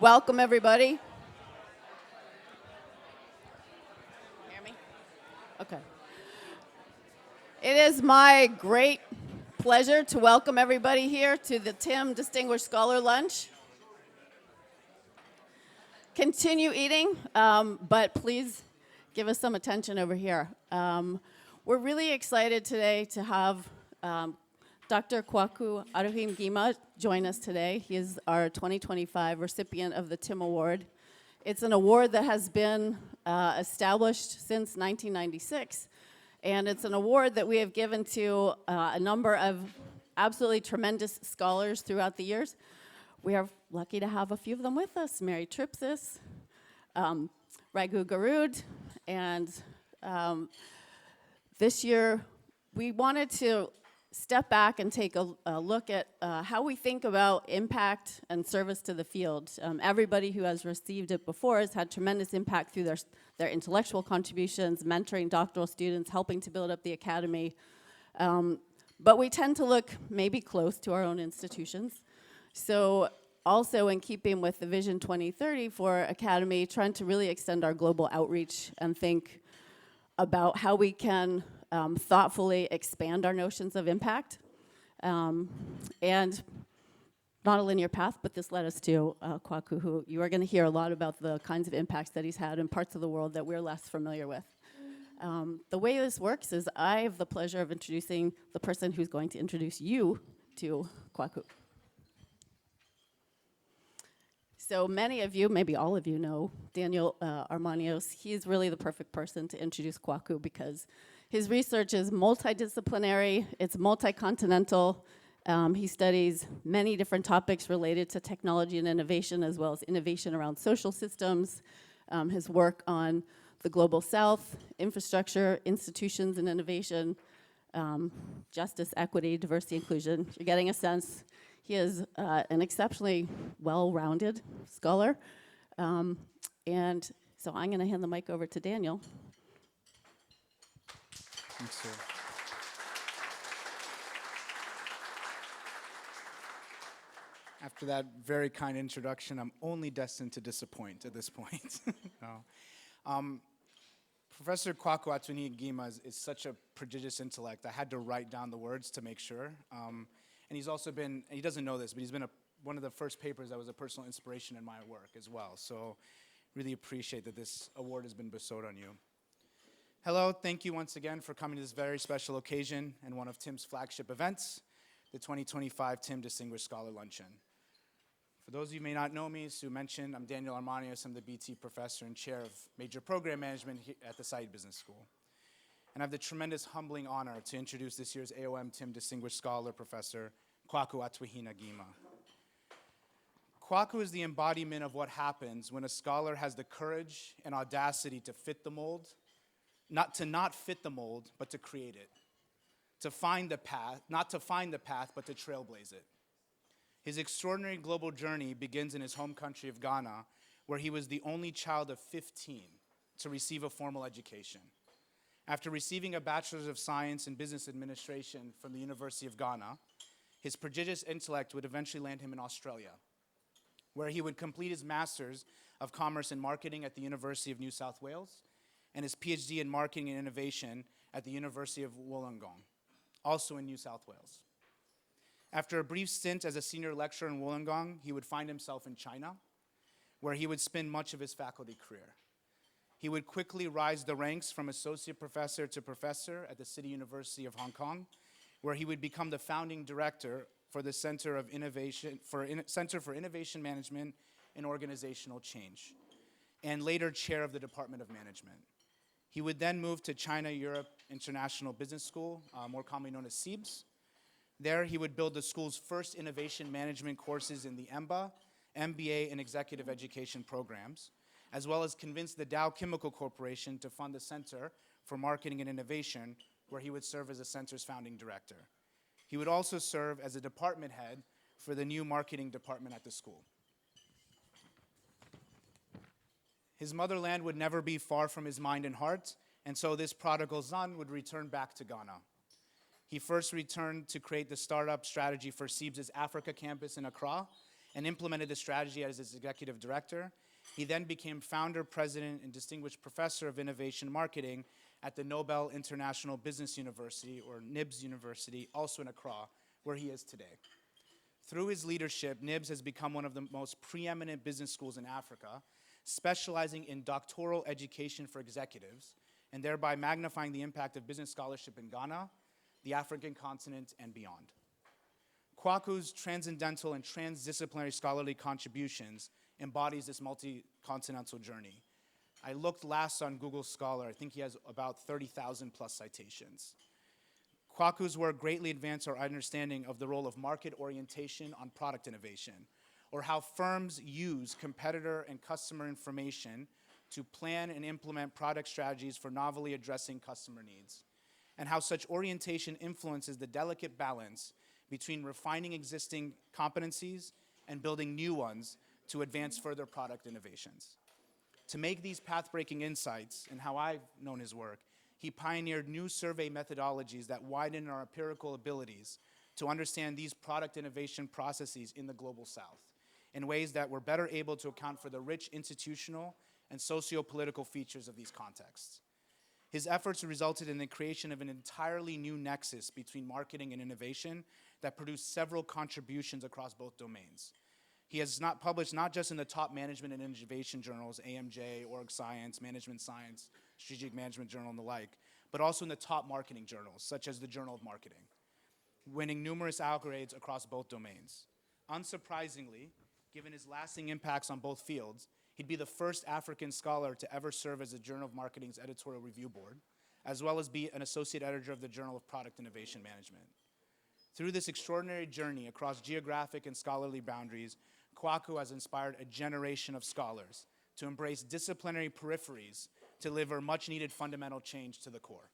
Welcome, everybody. Hear me? Okay. It is my great pleasure to welcome everybody here to the Tim Distinguished Scholar Lunch. Continue eating, but please give us some attention over here. We're really excited today to have Dr. Kwaku Atuahene-Gima join us today. He is our 2025 recipient of the Tim Award. It's an award that has been established since 1996, and it's an award that we have given to a number of absolutely tremendous scholars throughout the years. We are lucky to have a few of them with us: Mary Tripsis, Raghu Garud, and this year we wanted to step back and take a look at how we think about impact and service to the field. Everybody who has received it before has had tremendous impact through their intellectual contributions, mentoring doctoral students, helping to build up the academy. But we tend to look maybe close to our own institutions. So also in keeping with the Vision 2030 for Academy, trying to really extend our global outreach and think about how we can thoughtfully expand our notions of impact. And not a linear path, but this led us to Kwaku, who you are going to hear a lot about the kinds of impacts that he's had in parts of the world that we're less familiar with. The way this works is I have the pleasure of introducing the person who's going to introduce you to Kwaku. So many of you, maybe all of you, know Daniel Armanios. He's really the perfect person to introduce Kwaku because his research is multidisciplinary, it's multi-continental. He studies many different topics related to technology and innovation, as well as innovation around social systems. His work on the global south, infrastructure, institutions and innovation, justice, equity, diversity, inclusion. You're getting a sense. He is an exceptionally well-rounded scholar. And so I'm going to hand the mic over to Daniel. Thanks, sir. After that very kind introduction, I'm only destined to disappoint at this point. No. Professor Kwaku Atuahene-Gima is such a prodigious intellect. I had to write down the words to make sure. And he's also been, he doesn't know this, but he's been one of the first papers that was a personal inspiration in my work as well. So really appreciate that this award has been bestowed on you. Hello, thank you once again for coming to this very special occasion and one of Tim's flagship events, the 2025 Tim Distinguished Scholar Luncheon. For those of you who may not know me, as Sue mentioned, I'm Daniel Armanios. I'm the BT professor and chair of major program management here at the NiBS Business School. And I have the tremendous humbling honor to introduce this year's AOM Tim Distinguished Scholar Professor, Kwaku Atuahene-Gima. Kwaku is the embodiment of what happens when a scholar has the courage and audacity to fit the mold, not fit the mold, but to create it. To find the path, not to find the path, but to trailblaze it. His extraordinary global journey begins in his home country of Ghana, where he was the only child of 15 to receive a formal education. After receiving a Bachelor's of Science in Business Administration from the University of Ghana, his prodigious intellect would eventually land him in Australia, where he would complete his Master's of Commerce and Marketing at the University of New South Wales and his PhD in Marketing and Innovation at the University of Wollongong, also in New South Wales. After a brief stint as a senior lecturer in Wollongong, he would find himself in China, where he would spend much of his faculty career. He would quickly rise the ranks from associate professor to professor at the City University of Hong Kong, where he would become the founding director for the Center for Innovation Management and Organizational Change, and later chair of the Department of Management. He would then move to China Europe International Business School, more commonly known as CIBS. There, he would build the school's first innovation management courses in the EMBA, MBA, and executive education programs, as well as convince the Dow Chemical Corporation to fund the Center for Marketing and Innovation, where he would serve as the center's founding director. He would also serve as a department head for the new marketing department at the school. His motherland would never be far from his mind and heart, and so this prodigal son would return back to Ghana. He first returned to create the startup strategy for CIBS' Africa campus in Accra, and implemented the strategy as its executive director. He then became founder, president, and distinguished professor of innovation marketing at the Nobel International Business University, or NiBS University, also in Accra, where he is today. Through his leadership, NiBS has become one of the most preeminent business schools in Africa, specializing in doctoral education for executives, and thereby magnifying the impact of business scholarship in Ghana, the African continent, and beyond. Kwaku's transcendental and transdisciplinary scholarly contributions embodies this multi-continental journey. I looked last on Google Scholar. I think he has about 30,000 plus citations. Kwaku's work greatly advanced our understanding of the role of market orientation on product innovation, or how firms use competitor and customer information to plan and implement product strategies for novelly addressing customer needs, and how such orientation influences the delicate balance between refining existing competencies and building new ones to advance further product innovations. To make these path-breaking insights, and how I've known his work, he pioneered new survey methodologies that widen our empirical abilities to understand these product innovation processes in the global South in ways that were better able to account for the rich institutional and socio-political features of these contexts. His efforts resulted in the creation of an entirely new nexus between marketing and innovation that produced several contributions across both domains. He has published not just in the top management and innovation journals, AMJ, Org Science, Management Science, Strategic Management Journal, and the like, but also in the top marketing journals, such as the Journal of Marketing, winning numerous accolades across both domains. Unsurprisingly, given his lasting impacts on both fields, he'd be the first African scholar to ever serve as the Journal of Marketing's editorial review board, as well as be an associate editor of the Journal of Product Innovation Management. Through this extraordinary journey across geographic and scholarly boundaries, Kwaku has inspired a generation of scholars to embrace disciplinary peripheries to deliver much-needed fundamental change to the core.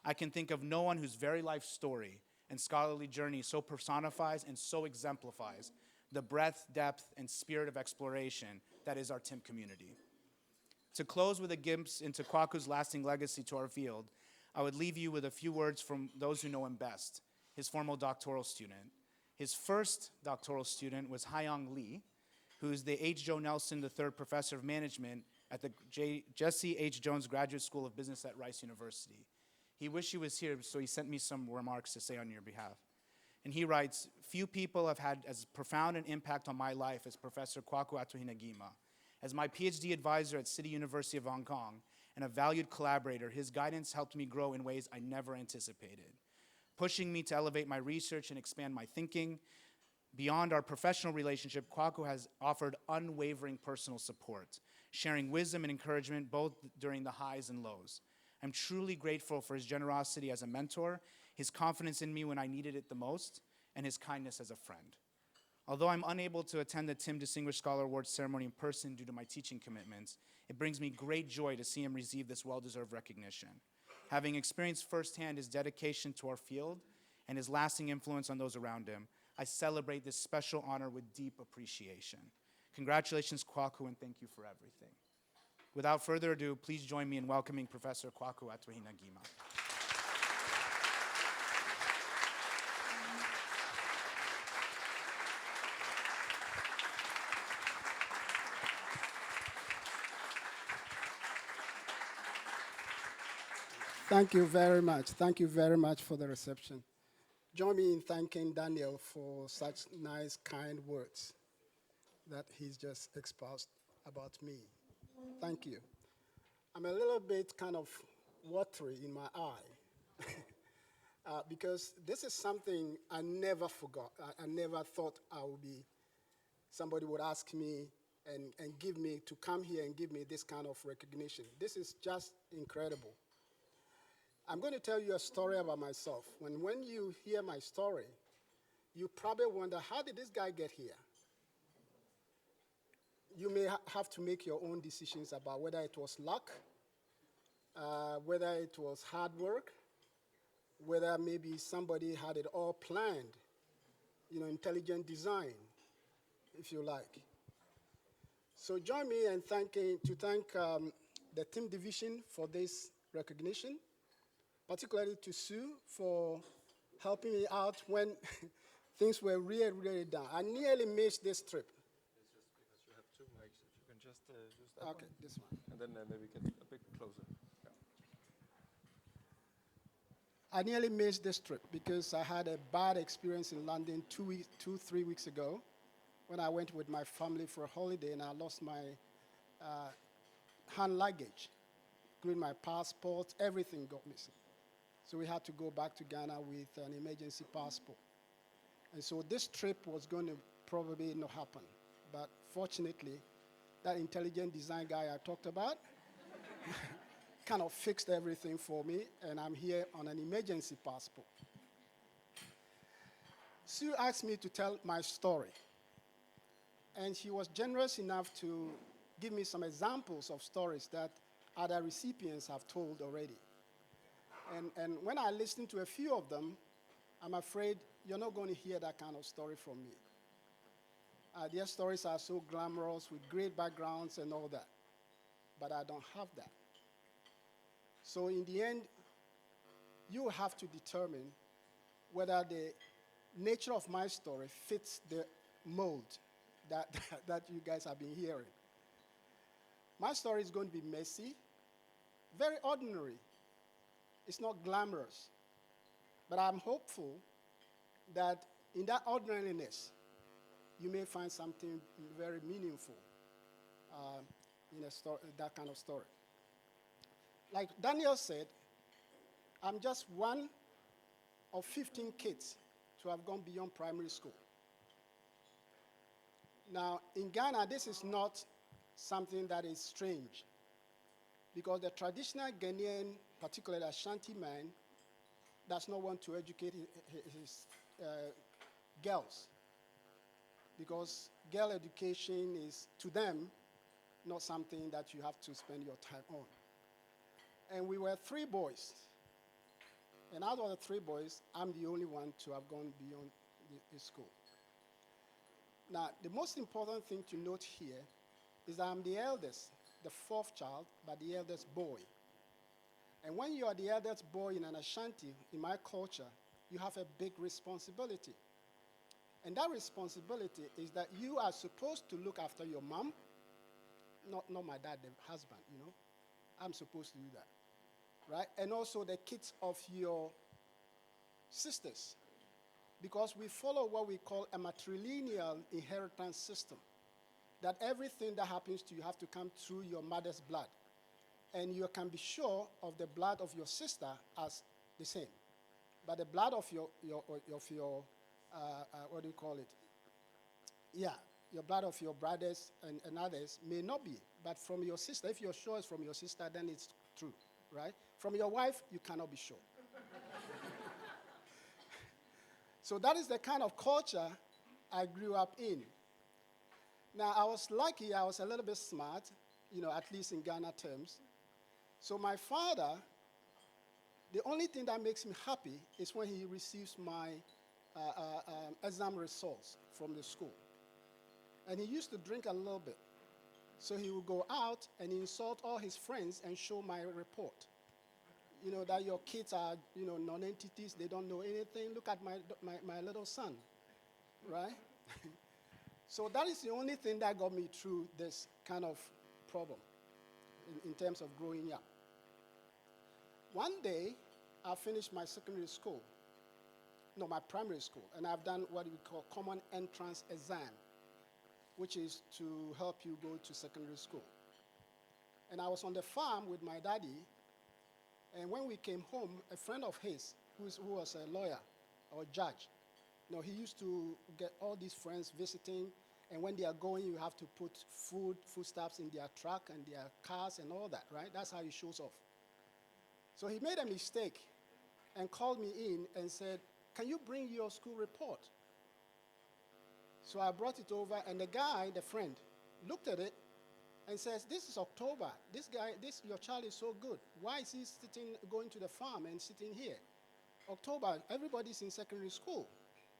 I can think of no one whose very life story and scholarly journey so personifies and so exemplifies the breadth, depth, and spirit of exploration that is our TIM community. To close with a glimpse into Kwaku's lasting legacy to our field, I would leave you with a few words from those who know him best, his former doctoral student. His first doctoral student was Hyung Lee, who is the H. Joe Nelson III Professor of Management at the Jesse H. Jones Graduate School of Business at Rice University. He wished he was here, so he sent me some remarks to say on your behalf. And he writes, "Few people have had as profound an impact on my life as Professor Kwaku Atuahene-Gima. As my PhD advisor at City University of Hong Kong and a valued collaborator, his guidance helped me grow in ways I never anticipated, pushing me to elevate my research and expand my thinking. Beyond our professional relationship, Kwaku has offered unwavering personal support, sharing wisdom and encouragement both during the highs and lows. I'm truly grateful for his generosity as a mentor, his confidence in me when I needed it the most, and his kindness as a friend. Although I'm unable to attend the TIM Distinguished Scholar Awards ceremony in person due to my teaching commitments, it brings me great joy to see him receive this well-deserved recognition. Having experienced firsthand his dedication to our field and his lasting influence on those around him, I celebrate this special honor with deep appreciation. Congratulations, Kwaku, and thank you for everything." Without further ado, please join me in welcoming Professor Kwaku Atuahene-Gima. Thank you very much. Thank you very much for the reception. Join me in thanking Daniel for such nice, kind words that he's just expressed about me. Thank you. I'm a little bit kind of watery in my eye because this is something I never forgot. I never thought somebody would ask me and give me, to come here and give me this kind of recognition. This is just incredible. I'm going to tell you a story about myself. When you hear my story, you probably wonder, how did this guy get here? You may have to make your own decisions about whether it was luck, whether it was hard work, whether maybe somebody had it all planned, intelligent design, if you like. So join me in thank the TIM division for this recognition, particularly to Sue for helping me out when things were really, really down. I nearly missed this trip. It's just because you have two mics. If you can just use that Okay, one. this one. And then maybe get a bit closer. Yeah. I nearly missed this trip because I had a bad experience in London 3 weeks ago when I went with my family for a holiday and I lost my hand luggage, including my passport, everything got missing. So we had to go back to Ghana with an emergency passport. And so this trip was going to probably not happen. But fortunately, that intelligent design guy I talked about kind of fixed everything for me, and I'm here on an emergency passport. Sue asked me to tell my story, and she was generous enough to give me some examples of stories that other recipients have told already. And when I listened to a few of them, I'm afraid you're not going to hear that kind of story from me. Their stories are so glamorous with great backgrounds and all that, but I don't have that. So in the end, you have to determine whether the nature of my story fits the mold that you guys have been hearing. My story is going to be messy, very ordinary. It's not glamorous. But I'm hopeful that in that ordinariness, you may find something very meaningful in a story, that kind of story. Like Daniel said, I'm just one of 15 kids to have gone beyond primary school. Now, in Ghana, this is not something that is strange, because the traditional Ghanaian, particularly Ashanti man, does not want to educate his girls, because girl education is, to them, not something that you have to spend your time on. And we were 3 boys. And out of the 3 boys, I'm the only one to have gone beyond the school. Now, the most important thing to note here is that I'm the eldest, the 4th child, but the eldest boy. And when you are the eldest boy in an Ashanti, in my culture, you have a big responsibility. And that responsibility is that you are supposed to look after your mom, not my dad, the husband, you know. I'm supposed to do that, right? And also the kids of your sisters, because we follow what we call a matrilineal inheritance system, that everything that happens to you have to come through your mother's blood. And you can be sure of the blood of your sister as the same. But the blood of your what do you call it? Yeah, your blood of your brothers and others may not be. But from your sister, if you're sure it's from your sister, then it's true, right? From your wife, you cannot be sure. So that is the kind of culture I grew up in. Now, I was lucky, I was a little bit smart, you know, at least in Ghana terms. So my father, the only thing that makes me happy is when he receives my exam results from the school. And he used to drink a little bit. So he would go out and insult all his friends and show my report. You know, that your kids are, you know, non-entities, they don't know anything. Look at my little son, right? So that is the only thing that got me through this kind of problem in terms of growing up. One day, I finished my secondary school, no, my primary school, and I've done what we call common entrance exam, which is to help you go to secondary school. And I was on the farm with my daddy, and when we came home, a friend of his, who was a lawyer or judge, you know, he used to get all these friends visiting, and when they are going, you have to put foodstuffs in their truck and their cars and all that, right? That's how he shows off. So he made a mistake and called me in and said, "Can you bring your school report?" So I brought it over, and the guy, the friend, looked at it and says, "This is October. Your child is so good. Why is he going to the farm and sitting here? October, everybody's in secondary school.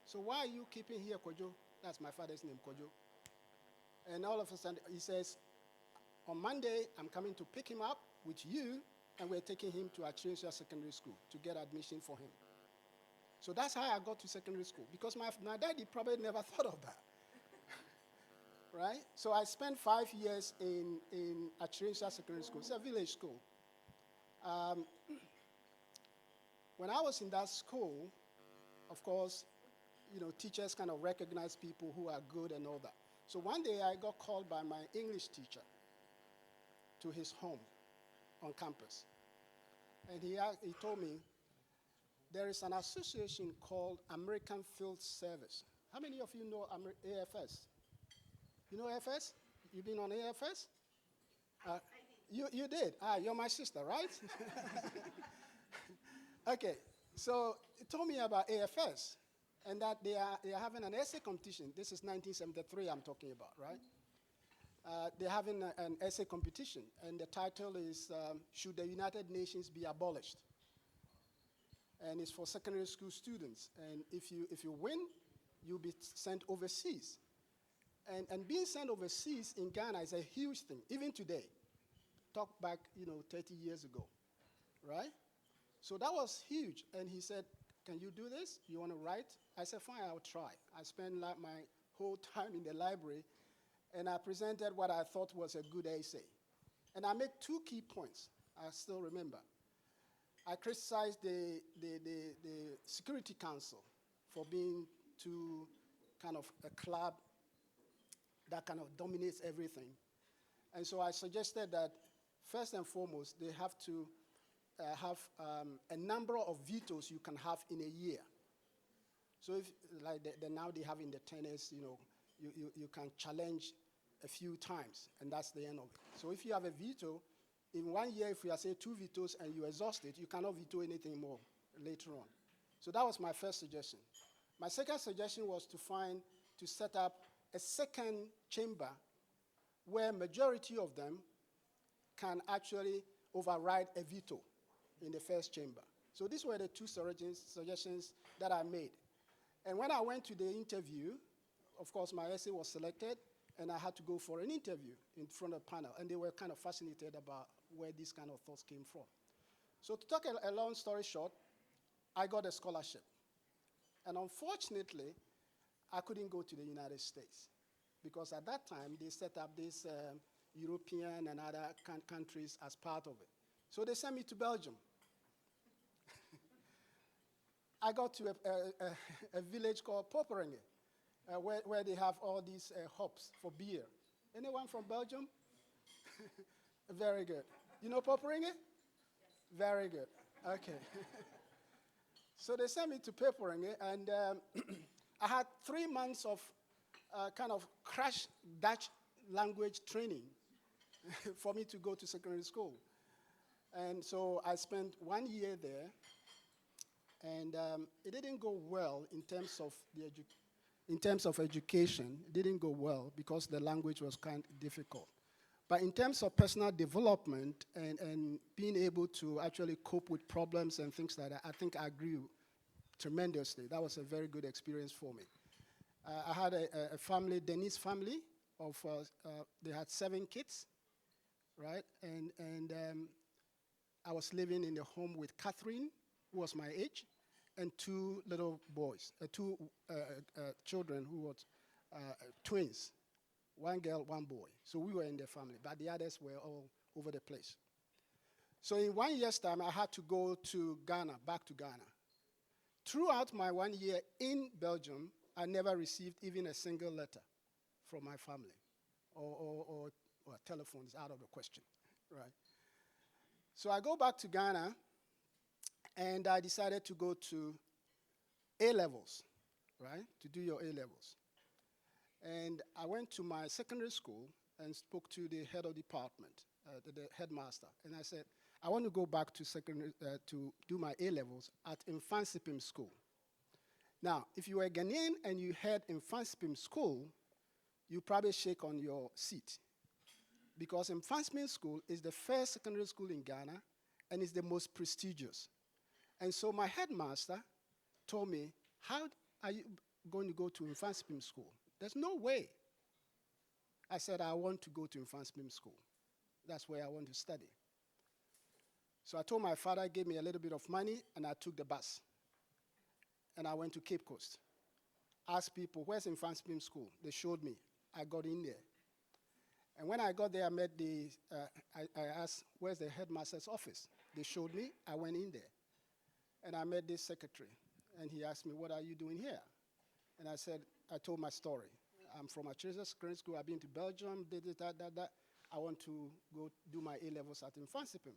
So why are you keeping here, Kojo?" That's my father's name, Kojo. And all of a sudden, he says, "On Monday, I'm coming to pick him up with you, and we're taking him to Achinsua Secondary School to get admission for him." So that's how I got to secondary school, because my daddy probably never thought of that. Right? So I spent 5 years in Achirensia Secondary School. It's a village school. When I was in that school, of course, teachers kind of recognize people who are good and all that. So one day I got called by my English teacher to his home on campus. And he told me, there is an association called American Field Service. How many of you know AFS? You know AFS? You've been on AFS? You did? You're my sister, right? Okay, so he told me about AFS, and that they are having an essay competition. This is 1973 I'm talking about, right? They're having an essay competition, and the title is, Should the United Nations Be Abolished? And it's for secondary school students. And if you win, you'll be sent overseas. And being sent overseas in Ghana is a huge thing, even today. Talk back, 30 years ago, right? So that was huge. And he said, can you do this? You want to write? I said, fine, I'll try. I spent my whole time in the library, and I presented what I thought was a good essay. And I made 2 key points, I still remember. I criticized the Security Council for being too kind of a club that kind of dominates everything. And so I suggested that, first and foremost, they have to have a number of vetoes you can have in a year. So if, like now they have in the tennis, you can challenge a few times, and that's the end of it. So if you have a veto, in 1 year, if we are, say, 2 vetoes and you exhaust it, you cannot veto anything more later on. So that was my first suggestion. My second suggestion was to set up a second chamber where majority of them can actually override a veto in the first chamber. So these were the 2 suggestions that I made. And when I went to the interview, of course, my essay was selected, and I had to go for an interview in front of a panel, and they were kind of fascinated about where these kind of thoughts came from. So to talk a long story short, I got a scholarship. And unfortunately, I couldn't go to the United States, because at that time, they set up this European and other countries as part of it. So they sent me to Belgium. I got to a village called Poperinge, where they have all these hops for beer. Anyone from Belgium? Very good. You know Poperinge? Yes. Very good. Okay. So they sent me to Poperinge, and I had 3 months of kind of crash Dutch language training for me to go to secondary school. And so I spent 1 year there, and it didn't go well in terms of education. It didn't go well because the language was kind of difficult. But in terms of personal development and being able to actually cope with problems and things like that, I think I grew tremendously. That was a very good experience for me. I had a family, Denise family, they had 7 kids, right? And I was living in the home with Catherine, who was my age, and 2 little boys, 2 children who were twins, 1 girl, 1 boy. So we were in the family, but the others were all over the place. So in 1 year's time, I had to go to Ghana, back to Ghana. Throughout my 1 year in Belgium, I never received even a single letter from my family, or telephone is out of the question, right? So I go back to Ghana, and I decided to go to A-levels, right, to do your A-levels. And I went to my secondary school and spoke to the head of department, the headmaster, and I said, I want to go back to secondary to do my A-levels at Infansipim School. Now, if you were Ghanaian and you heard Infansipim School, you probably shake on your seat, because Infansipim School is the first secondary school in Ghana, and it's the most prestigious. And so my headmaster told me, how are you going to go to Infansipim School? There's no way. I said, I want to go to Infansipim School. That's where I want to study. So I told my father, gave me a little bit of money, and I took the bus. and I went to Cape Coast. Asked people, where's Infantspeem School? They showed me. I got in there. And when I got there, I met I asked, where's the headmaster's office? They showed me. I went in there. And I met this secretary. And he asked me, what are you doing here? And I told my story. I'm from a Churches Grade School. I've been to Belgium, that. I want to go do my A-levels at Infantspeem.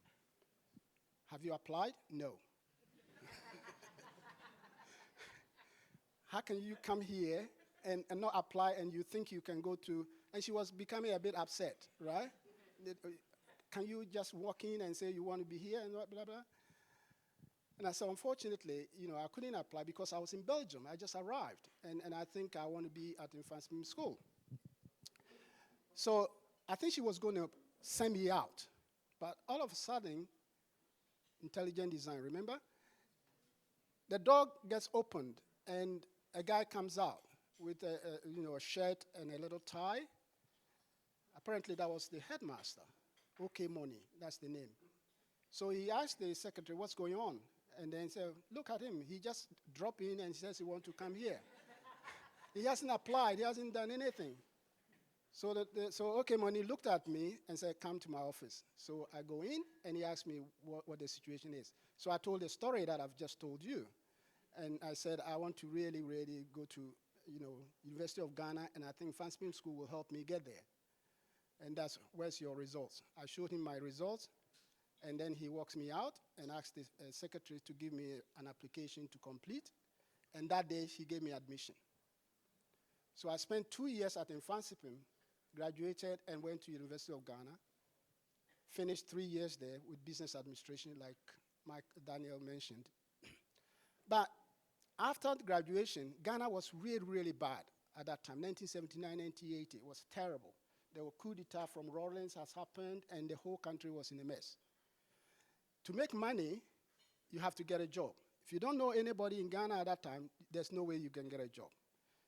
Have you applied? No. How can you come here and not apply and you think you can go to, and she was becoming a bit upset, right? Can you just walk in and say you want to be here and blah, blah, blah? And I said, unfortunately, I couldn't apply because I was in Belgium. I just arrived, and I think I want to be at Infantspeem School. So I think she was going to send me out. But all of a sudden, intelligent design, remember? The door gets opened, and a guy comes out with a shirt and a little tie. Apparently, that was the headmaster. OK Money, that's the name. So he asked the secretary, what's going on? And then he said, look at him. He just dropped in and says he wants to come here. He hasn't applied. He hasn't done anything. So OK Money looked at me and said, come to my office. So I go in, and he asked me what the situation is. So I told the story that I've just told you. And I said, I want to really, really go to, University of Ghana, and I think Infantspeem School will help me get there. And that's, where's your results? I showed him my results, and then he walks me out and asked the secretary to give me an application to complete. And that day, he gave me admission. So I spent 2 years at Infantspeem, graduated, and went to University of Ghana, finished 3 years there with business administration, like Daniel mentioned. But after graduation, Ghana was really, really bad at that time, 1979, 1980. It was terrible. There were coup d'etat from Rawlings has happened, and the whole country was in a mess. To make money, you have to get a job. If you don't know anybody in Ghana at that time, there's no way you can get a job.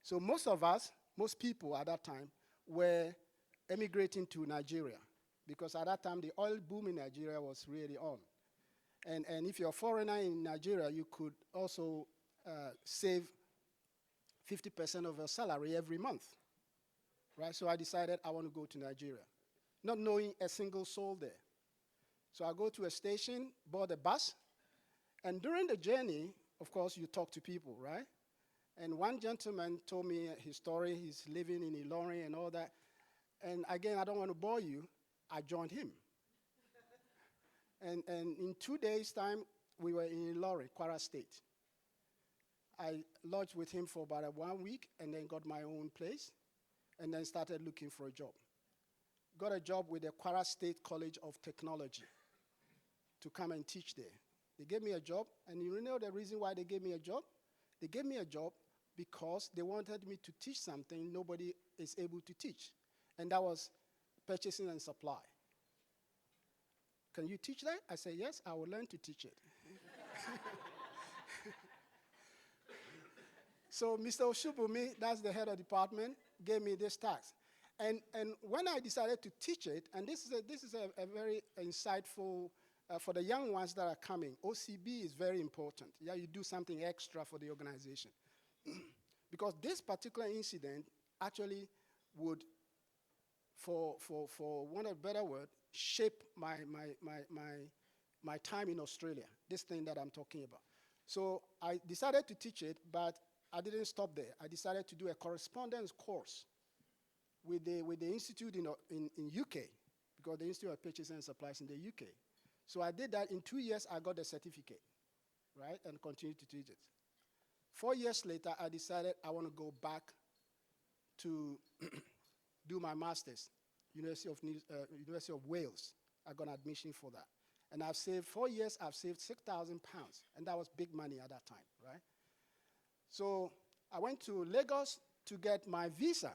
So most of us, most people at that time, were emigrating to Nigeria, because at that time, the oil boom in Nigeria was really on. And if you're a foreigner in Nigeria, you could also save 50% of your salary every month, right? So I decided I want to go to Nigeria, not knowing a single soul there. So I go to a station, board a bus, and during the journey, of course, you talk to people, right? And one gentleman told me his story. He's living in Ilorin and all that. And again, I don't want to bore you. I joined him. And in 2 days' time, we were in Ilorin, Kwara State. I lodged with him for about 1 week and then got my own place and then started looking for a job. Got a job with the Kwara State College of Technology to come and teach there. They gave me a job, and you know the reason why they gave me a job? They gave me a job because they wanted me to teach something nobody is able to teach, and that was purchasing and supply. Can you teach that? I said, yes, I will learn to teach it. So Mr. Oshubumi, that's the head of department, gave me this task. And when I decided to teach it, and this is a very insightful, for the young ones that are coming, OCB is very important. Yeah, you do something extra for the organization. Because this particular incident actually would, for want of a better word, shape my time in Australia, this thing that I'm talking about. So I decided to teach it, but I didn't stop there. I decided to do a correspondence course with the institute in UK, because the Institute of Purchasing and Supplies in the UK. So I did that. In 2 years, I got a certificate, right, and continued to teach it. 4 years later, I decided I want to go back to do my master's, University of Wales. I got an admission for that. And I've saved, 4 years, I've saved £6,000, and that was big money at that time, right? So I went to Lagos to get my visa.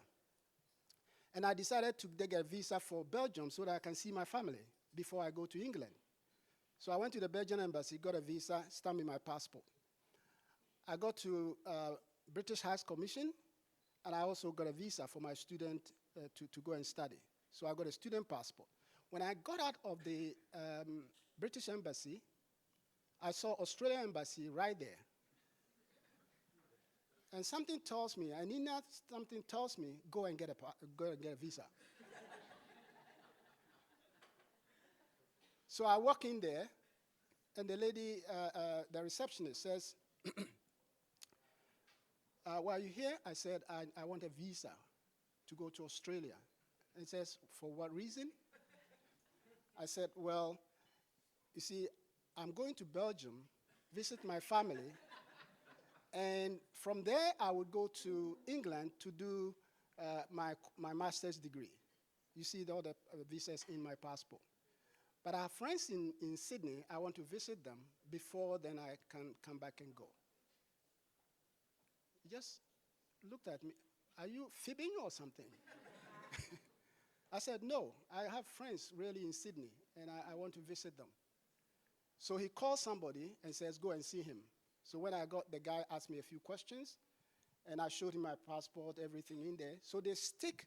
And I decided to get a visa for Belgium so that I can see my family before I go to England. So I went to the Belgian embassy, got a visa, stamped in my passport. I got to British High Commission, and I also got a visa for my student to go and study. So I got a student passport. When I got out of the British embassy, I saw Australian embassy right there. And something tells me, and in that something tells me, go and get a visa. So I walk in there, and the lady, the receptionist says, why are you here? I said, I want a visa to go to Australia. And he says, for what reason? I said, well, you see, I'm going to Belgium, visit my family, and from there I would go to England to do my master's degree. You see all the visas in my passport. But I have friends in Sydney. I want to visit them before then I can come back and go. He just looked at me. Are you fibbing or something? I said, no, I have friends really in Sydney, and I want to visit them. So he called somebody and says, go and see him. So when I got, the guy asked me a few questions, and I showed him my passport, everything in there. So they stick,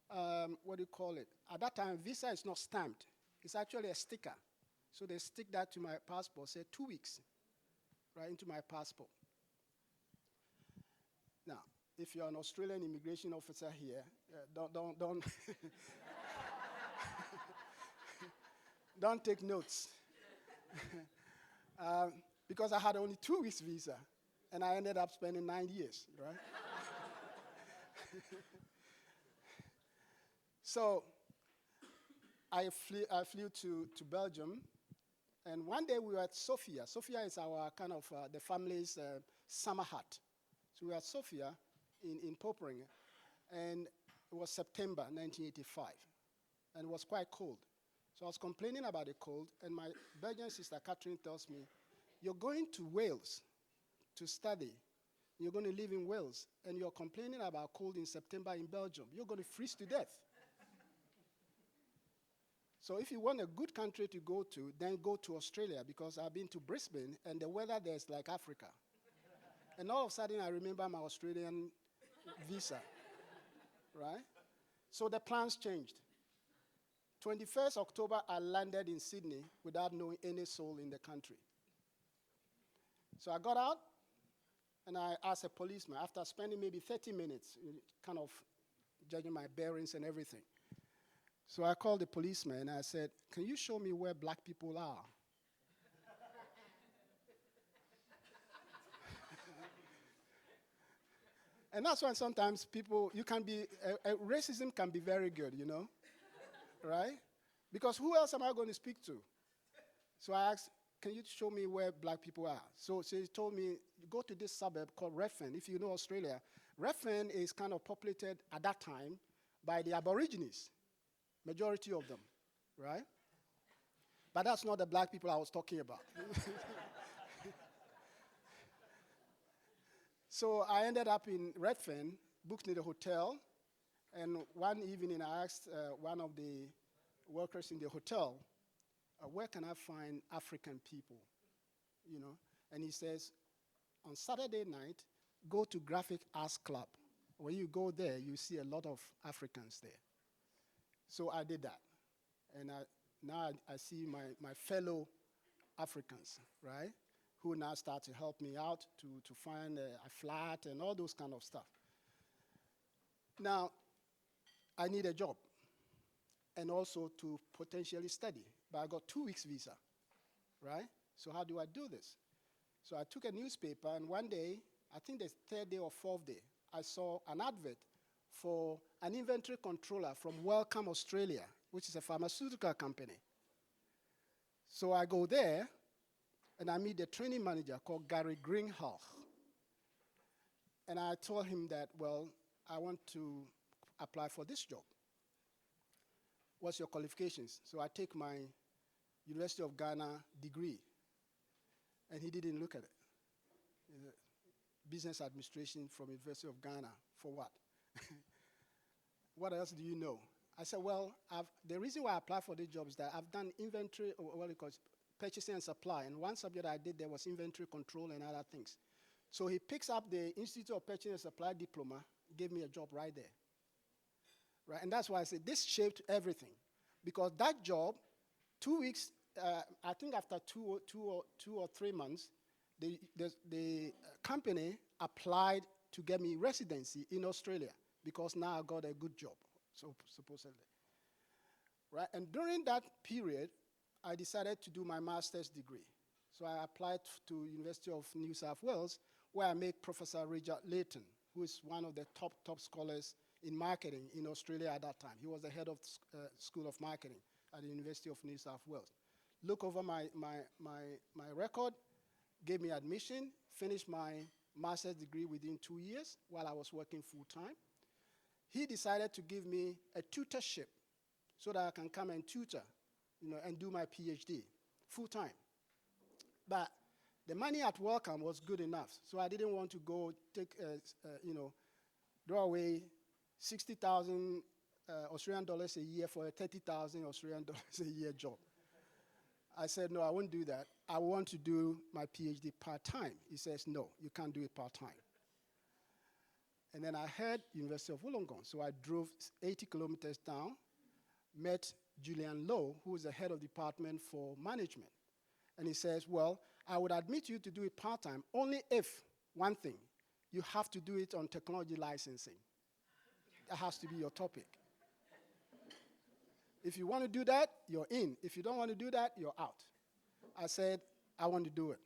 what do you call it? At that time, visa is not stamped. It's actually a sticker. So they stick that to my passport, say 2 weeks, right into my passport. Now, if you're an Australian immigration officer here, don't don't take notes. Because I had only 2 weeks visa, and I ended up spending 9 years, right? So I flew to Belgium, and one day we were at Sofia. Sofia is our kind of the family's summer hut. So we were at Sofia in Poperinge, and it was September 1985, and it was quite cold. So I was complaining about the cold, and my Belgian sister Catherine tells me, you're going to Wales to study. You're going to live in Wales, and you're complaining about cold in September in Belgium. You're going to freeze to death. So if you want a good country to go to, then go to Australia, because I've been to Brisbane, and the weather there is like Africa. And all of a sudden, I remember my Australian visa, right? So the plans changed. 21st October, I landed in Sydney without knowing any soul in the country. So I got out, and I asked a policeman, after spending maybe 30 minutes, kind of judging my bearings and everything. So I called the policeman, and I said, can you show me where black people are? And that's why sometimes people, racism can be very good, you know, right? Because who else am I going to speak to? So I asked, can you show me where black people are? So he told me, go to this suburb called Redfern. If you know Australia, Redfern is kind of populated at that time by the Aborigines, majority of them, right? But that's not the black people I was talking about. So I ended up in Redfern, booked in the hotel, and one evening I asked one of the workers in the hotel, where can I find African people, you know? And he says, on Saturday night, go to Graphic Arts Club. When you go there, you see a lot of Africans there. So I did that. And now I see my fellow Africans, right? Who now start to help me out to find a flat and all those kind of stuff. Now, I need a job and also to potentially study. But I got 2 weeks visa, right? So how do I do this? So I took a newspaper, and one day, I think the third day or fourth day, I saw an advert for an inventory controller from Wellcome Australia, which is a pharmaceutical company. So I go there, and I meet the training manager called Gary Greenhalgh. And I told him that, well, I want to apply for this job. What's your qualifications? So I take my University of Ghana degree. And he didn't look at it. Business administration from University of Ghana, for what? What else do you know? I said, well, the reason why I applied for this job is that I've done inventory, or what it calls purchasing and supply, and one subject I did there was inventory control and other things. So he picks up the Institute of Purchasing and Supply diploma, gave me a job right there. Right? And that's why I said this shaped everything. Because that job, 2 weeks, I think after two or 3 months, the company applied to get me residency in Australia because now I got a good job, so supposedly. Right? And during that period, I decided to do my master's degree. So I applied to University of New South Wales, where I met Professor Richard Layton, who is one of the top scholars in marketing in Australia at that time. He was the head of the School of Marketing at the University of New South Wales. Look over my record, gave me admission, finished my master's degree within 2 years while I was working full-time. He decided to give me a tutorship so that I can come and tutor, and do my PhD full-time. But the money at Wellcome was good enough, so I didn't want to go take, draw away 60,000 Australian dollars a year for a 30,000 Australian dollars a year job. I said, no, I won't do that. I want to do my PhD part-time. He says, no, you can't do it part-time. And then I heard University of Wollongong, so I drove 80 kilometers down, met Julian Lowe, who is the head of department for management. And he says, well, I would admit you to do it part-time only if, one thing, you have to do it on technology licensing. That has to be your topic. If you want to do that, you're in. If you don't want to do that, you're out. I said, I want to do it.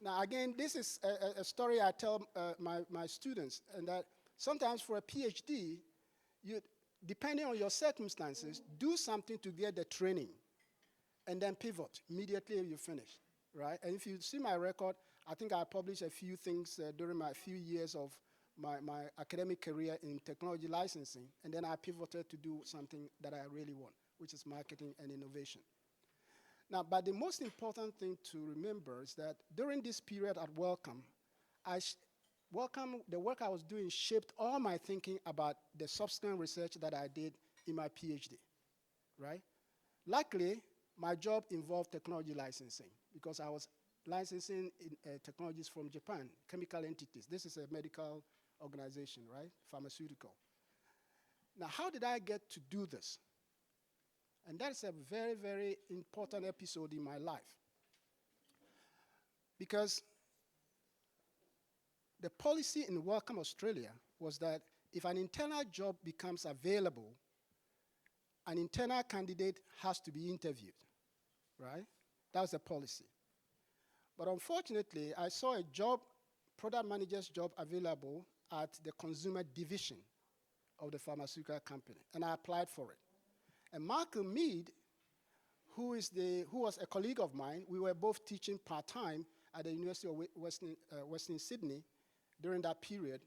Now, again, this is a story I tell my students, and that sometimes for a PhD, depending on your circumstances, do something to get the training, and then pivot immediately you finish, right? And if you see my record, I think I published a few things during my few years of my academic career in technology licensing, and then I pivoted to do something that I really want, which is marketing and innovation. Now, but the most important thing to remember is that during this period at Wellcome, the work I was doing shaped all my thinking about the subsequent research that I did in my PhD, right? Luckily, my job involved technology licensing because I was licensing technologies from Japan, chemical entities. This is a medical organization, right? Pharmaceutical. Now, how did I get to do this? And that's a very, very important episode in my life. Because the policy in Wellcome Australia was that if an internal job becomes available, an internal candidate has to be interviewed, right? That was the policy. But unfortunately, I saw a job, product manager's job available at the consumer division of the pharmaceutical company, and I applied for it. And Michael Mead, who was a colleague of mine, we were both teaching part-time at the University of Western Sydney during that period.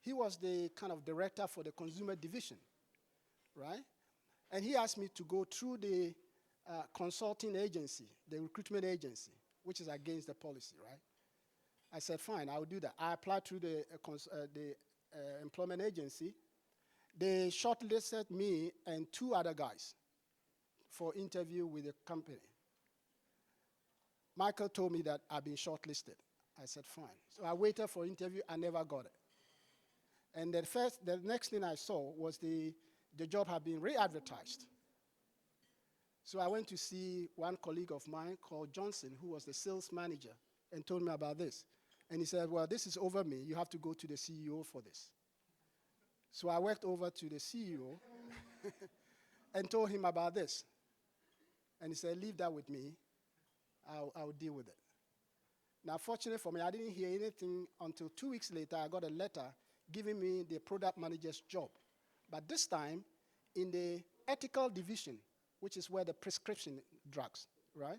He was the kind of director for the consumer division, right? And he asked me to go through the consulting agency, the recruitment agency, which is against the policy, right? I said, fine, I'll do that. I applied through the employment agency. They shortlisted me and 2 other guys for interview with the company. Michael told me that I've been shortlisted. I said, fine. So I waited for interview. I never got it. And the next thing I saw was the job had been re-advertised. So I went to see one colleague of mine called Johnson, who was the sales manager, and told me about this. And he said, well, this is over me. You have to go to the CEO for this. So I walked over to the CEO and told him about this. And he said, leave that with me. I'll deal with it. Now, fortunately for me, I didn't hear anything until 2 weeks later. I got a letter giving me the product manager's job. But this time, in the ethical division, which is where the prescription drugs, right?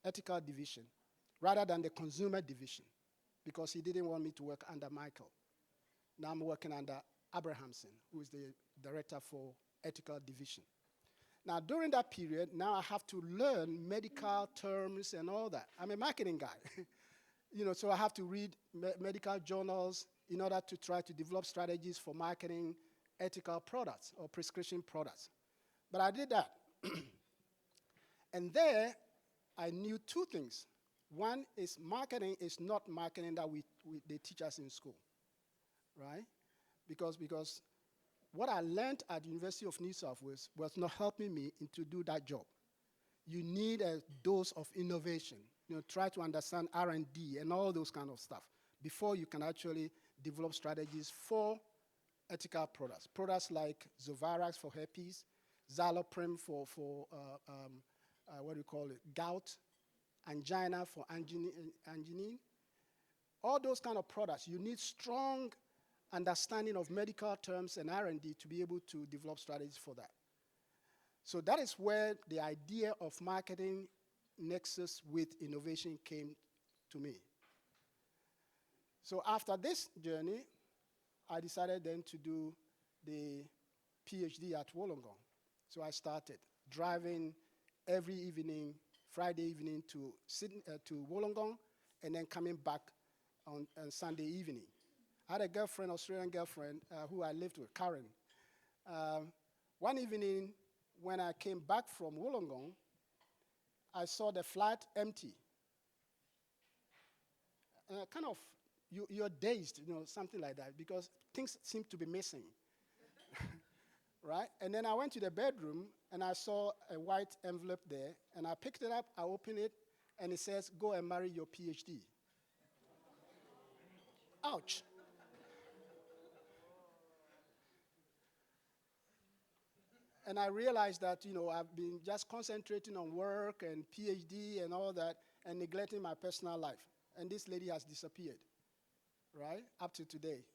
Ethical division, rather than the consumer division, because he didn't want me to work under Michael. Now I'm working under Abrahamson, who is the director for ethical division. Now, during that period, now I have to learn medical terms and all that. I'm a marketing guy, so I have to read medical journals in order to try to develop strategies for marketing ethical products or prescription products. But I did that. And there, I knew 2 things. One is marketing is not marketing that they teach us in school, right? Because what I learned at the University of New South Wales was not helping me to do that job. You need a dose of innovation. Try to understand R&D and all those kind of stuff. before you can actually develop strategies for ethical products. Products like Zovirax for herpes, Zaloprim for what do you call it, gout, angina for angine. All those kind of products, you need strong understanding of medical terms and R&D to be able to develop strategies for that. So that is where the idea of marketing nexus with innovation came to me. So after this journey, I decided then to do the PhD at Wollongong. So I started driving every evening, Friday evening to Wollongong, and then coming back on Sunday evening. I had a girlfriend, Australian girlfriend, who I lived with, Karen. One evening, when I came back from Wollongong, I saw the flat empty. Kind of, you're dazed, something like that, because things seem to be missing, right? And then I went to the bedroom, and I saw a white envelope there, and I picked it up, I opened it, and it says, go and marry your PhD. Ouch. And I realized that, I've been just concentrating on work and PhD and all that and neglecting my personal life. And this lady has disappeared, right, up to today.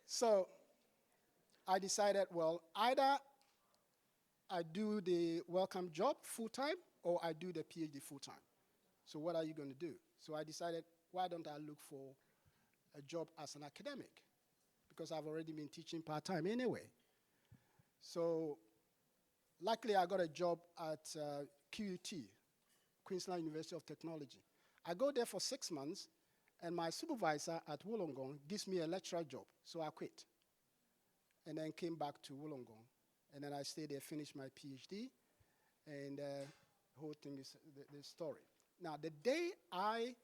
So I decided, well, either I do the welcome job full-time or I do the PhD full-time. So what are you going to do? So I decided, why don't I look for a job as an academic? Because I've already been teaching part-time anyway. So luckily, I got a job at QUT, Queensland University of Technology. I go there for 6 months, and my supervisor at Wollongong gives me a lecturer job, so I quit. And then came back to Wollongong. And then I stayed there, finished my PhD, and the whole thing is the story. Now, the day I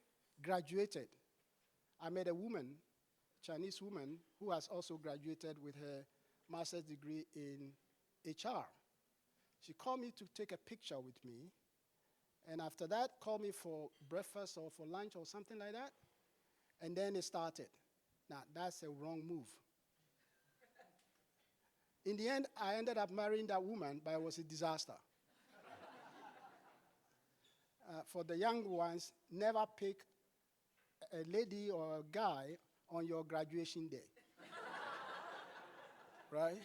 graduated, I met a woman, Chinese woman, who has also graduated with her master's degree in HR. She called me to take a picture with me, and after that, called me for breakfast or for lunch or something like that, and then it started. Now, that's a wrong move. In the end, I ended up marrying that woman, but it was a disaster. For the young ones, never pick a lady or a guy on your graduation day. Right?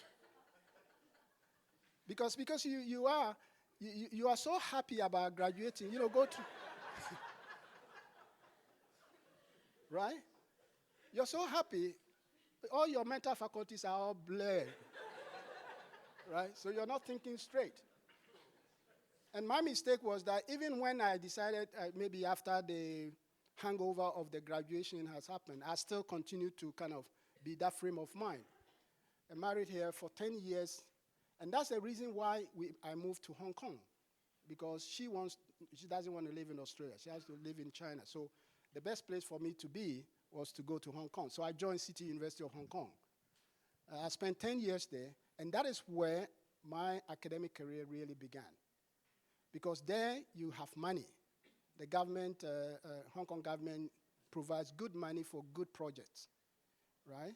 Because you are so happy about graduating, go to right? You're so happy, all your mental faculties are all blurred. Right? So you're not thinking straight. And my mistake was that even when I decided, maybe after the hangover of the graduation has happened, I still continued to kind of be that frame of mind. I married her for 10 years, and that's the reason why I moved to Hong Kong, because she doesn't want to live in Australia. She has to live in China. So the best place for me to be was to go to Hong Kong. So I joined City University of Hong Kong. I spent 10 years there, and that is where my academic career really began. Because there you have money. The government, Hong Kong government provides good money for good projects, right?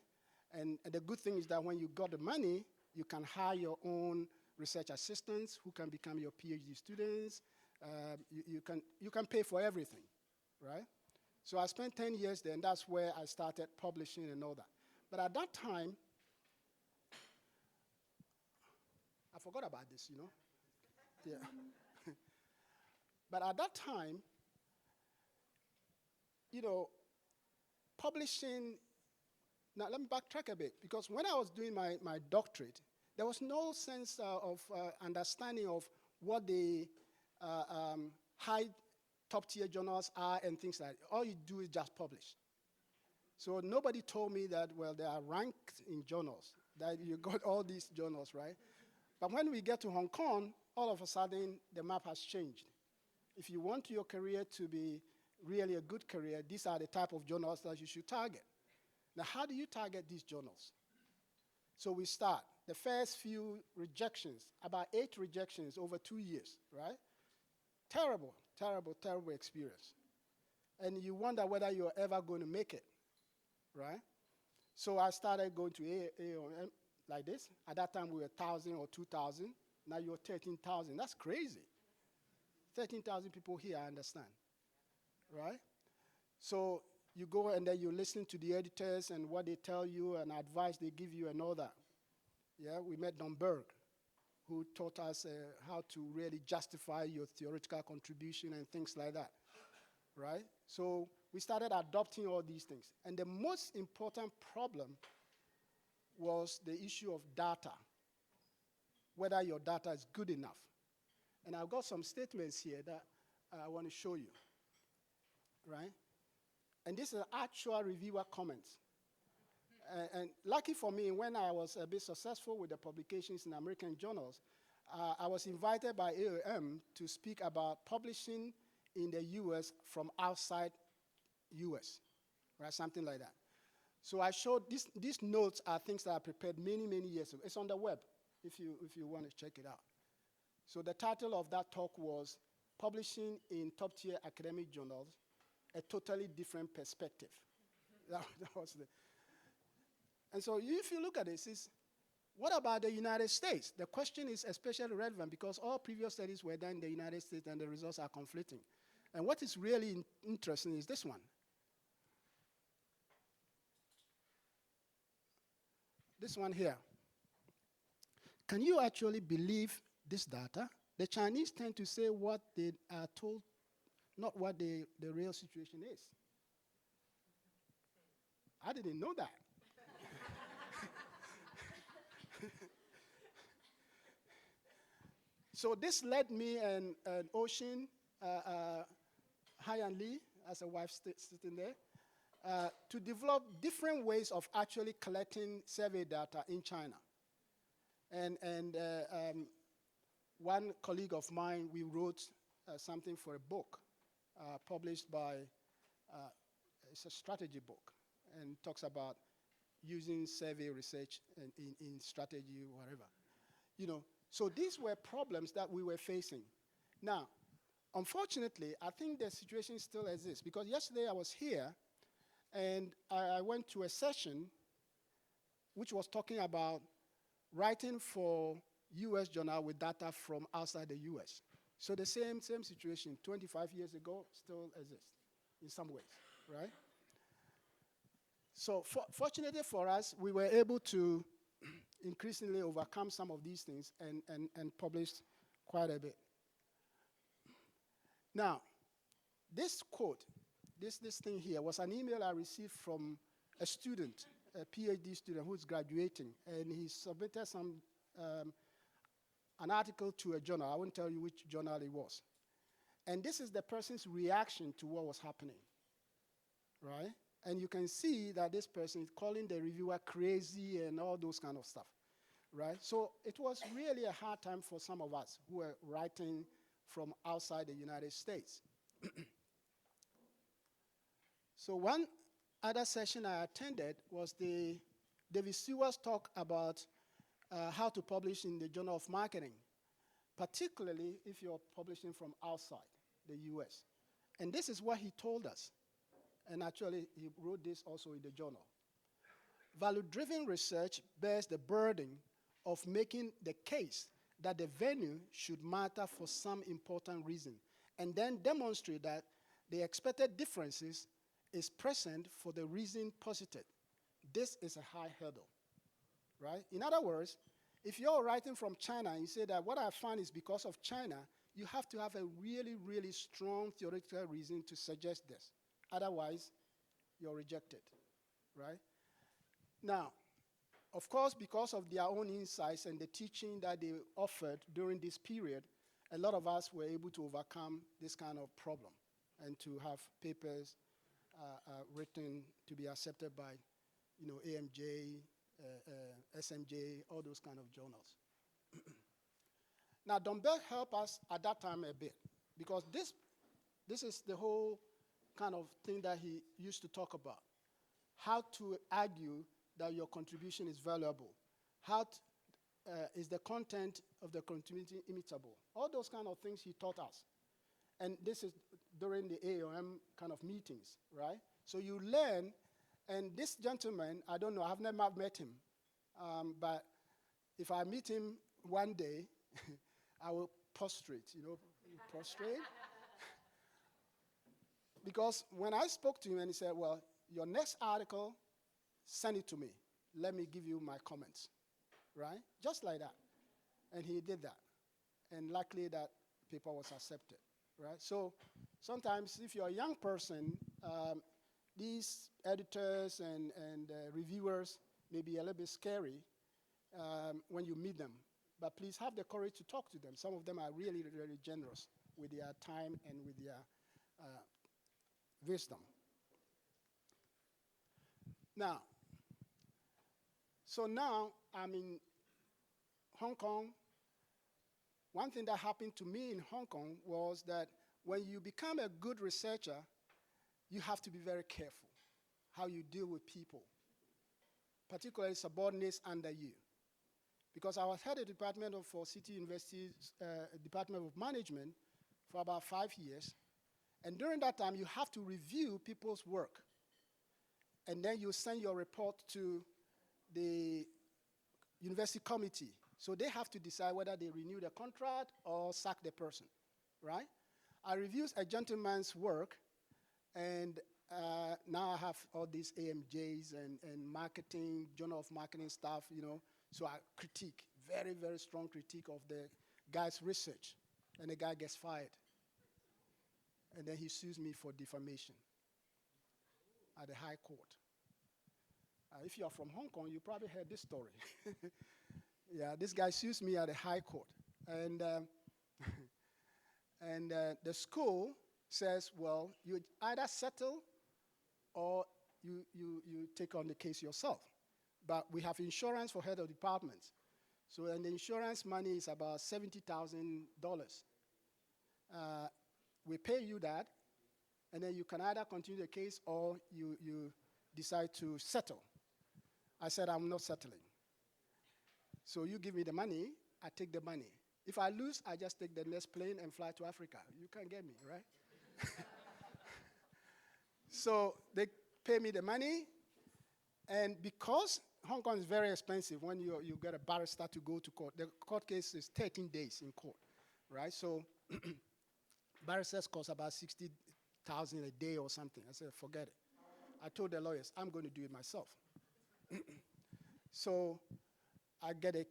And the good thing is that when you got the money, you can hire your own research assistants who can become your PhD students. You can pay for everything, right? So I spent 10 years there, and that's where I started publishing and all that. But at that time, I forgot about this, Yeah. But at that time, publishing, now let me backtrack a bit, because when I was doing my doctorate, there was no sense of understanding of what the high top-tier journals are and things like that. All you do is just publish. So nobody told me that, well, they are ranked in journals, that you got all these journals, right? But when we get to Hong Kong, all of a sudden, the map has changed. If you want your career to be really a good career, these are the type of journals that you should target. Now, how do you target these journals? So we start. the first few rejections, about 8 rejections over 2 years, right? Terrible, terrible, terrible experience. And you wonder whether you're ever going to make it, right? So I started going to AOM like this. At that time, we were 1,000 or 2,000. Now you're 13,000. That's crazy. 13,000 people here, I understand, right? So you go and then you listen to the editors and what they tell you and advice they give you and all that. Yeah, we met Don Berg, who taught us how to really justify your theoretical contribution and things like that, right? So we started adopting all these things. And the most important problem was the issue of data, whether your data is good enough. And I've got some statements here that I want to show you, right? And this is actual reviewer comments. And lucky for me, when I was a bit successful with the publications in American journals, I was invited by AOM to speak about publishing in the US from outside US, right? Something like that. So I showed these notes are things that I prepared many, many years ago. It's on the web if you want to check it out. So the title of that talk was Publishing in Top-Tier Academic Journals, a Totally Different Perspective. that was the. And so if you look at this, what about the United States? The question is especially relevant because all previous studies were done in the United States and the results are conflicting. And what is really interesting is this one. This one here. Can you actually believe this data? The Chinese tend to say what they are told, not what the real situation is. I didn't know that. So this led me and Ocean, Haiyan Lee, as a wife sitting there, to develop different ways of actually collecting survey data in China. And one colleague of mine, we wrote something for a book published by, it's a strategy book, and talks about using survey research in strategy, whatever. You know, so these were problems that we were facing. Now, unfortunately, I think the situation still exists because yesterday I was here and I went to a session which was talking about writing for US journal with data from outside the US. So the same situation 25 years ago still exists in some ways, right? So fortunately for us, we were able to increasingly overcome some of these things and published quite a bit. Now, this quote, this thing here was an email I received from a student, a PhD student who's graduating, and he submitted an article to a journal. I won't tell you which journal it was. And this is the person's reaction to what was happening, right? And you can see that this person is calling the reviewer crazy and all those kind of stuff, right? So it was really a hard time for some of us who were writing from outside the United States. So one other session I attended was the David Stewart's talk about how to publish in the Journal of Marketing, particularly if you're publishing from outside the US. And this is what he told us. And actually, he wrote this also in the journal. Value-driven research bears the burden of making the case that the venue should matter for some important reason, and then demonstrate that the expected differences is present for the reason posited. This is a high hurdle, right? In other words, if you're writing from China and you say that what I found is because of China, you have to have a really, really strong theoretical reason to suggest this. Otherwise, you're rejected, right? Now, of course, because of their own insights and the teaching that they offered during this period, a lot of us were able to overcome this kind of problem and to have papers written to be accepted by, you know, AMJ, SMJ, all those kind of journals. Now, Don Berg helped us at that time a bit because this is the whole kind of thing that he used to talk about. How to argue that your contribution is valuable. is the content of the continuity immutable? All those kind of things he taught us. And this is during the AOM kind of meetings, right? So you learn, and this gentleman, I don't know, I've never met him, but if I meet him one day, I will prostrate, prostrate. Because when I spoke to him and he said, well, your next article, send it to me. Let me give you my comments, right? Just like that. And he did that. And luckily that paper was accepted, right? So sometimes if you're a young person, these editors and reviewers may be a little bit scary when you meet them. But please have the courage to talk to them. Some of them are really, really generous with their time and with their wisdom. Now, so now I'm in Hong Kong. One thing that happened to me in Hong Kong was that when you become a good researcher, you have to be very careful how you deal with people, particularly subordinates under you. Because I was head of the Department for City University's Department of Management for about 5 years. And during that time, you have to review people's work. And then you send your report to the university committee. So they have to decide whether they renew the contract or sack the person, right? I reviewed a gentleman's work, and now I have all these AMJs and marketing, Journal of Marketing stuff, So I critique, very, very strong critique of the guy's research. And the guy gets fired. And then he sues me for defamation at the High Court. If you are from Hong Kong, you probably heard this story. Yeah, this guy sues me at the High Court. And, the school says, well, you either settle or you take on the case yourself. But we have insurance for head of departments. So and the insurance money is about $70,000. We pay you that, and then you can either continue the case or you decide to settle. I said, I'm not settling. So you give me the money, I take the money. If I lose, I just take the next plane and fly to Africa. You can't get me, right? So they pay me the money, and because Hong Kong is very expensive when you get a barrister to go to court. The court case is 13 days in court, right? So barristers cost about 60,000 a day or something. I said, forget it. I told the lawyers, I'm going to do it myself. So I get a